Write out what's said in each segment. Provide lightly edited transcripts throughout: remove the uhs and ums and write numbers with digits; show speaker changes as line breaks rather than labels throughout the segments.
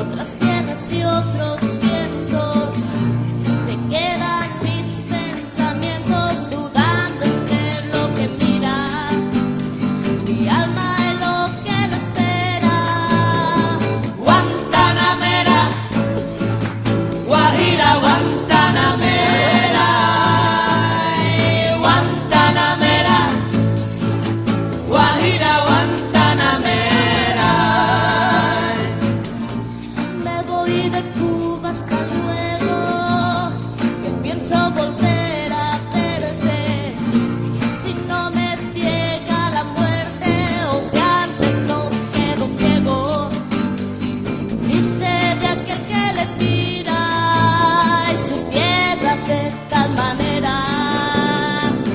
otras tierras y otros vientos. Se quedan mis pensamientos dudando entre lo que mira. Mi alma es lo que lo espera. Guantanamera, Guajira, Guantanamera, Guantanamera, Guajira, Guantanamera. Me voy de Cuba hasta luego, que pienso volver a verte. Si no me llega la muerte, o si antes no quedo ciego, triste de aquel que le tira y su tierra de tal manera.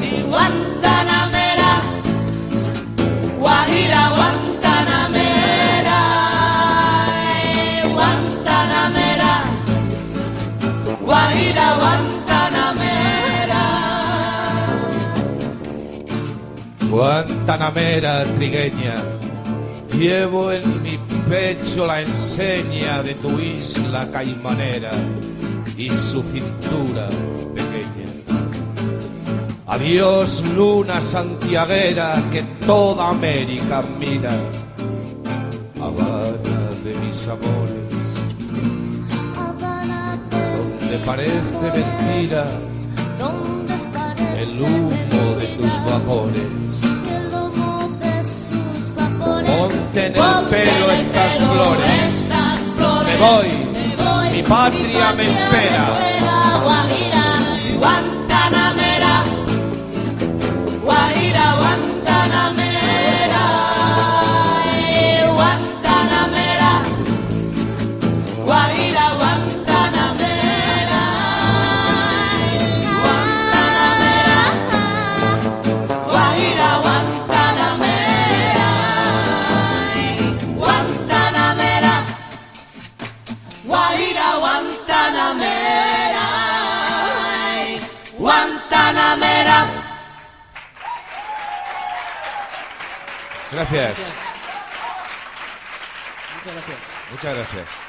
Y Guantanamera, Guajira, Guantanamera, Guantanamera, Guajira, Guantanamera.
Guantanamera trigueña, llevo en mi pecho la enseña de tu isla caimanera y su cintura pequeña. Adiós luna santiaguera que toda América mira. Habana de mis amores,
Habana
donde parece mentira
donde parece
el humo de tus vapores.
el humo de sus vapores.
Ponte en el pelo estas flores. Me voy, mi patria me espera.
Guajira, Guantanamera, Guajira, Guantanamera, Guantanamera, Guajira, Guantanamera, Guantanamera, Guajira, Guantanamera, Guantanamera, Guajira, Guantanamera, Guantanamera.
Gracias.
Muchas gracias.
Muchas gracias.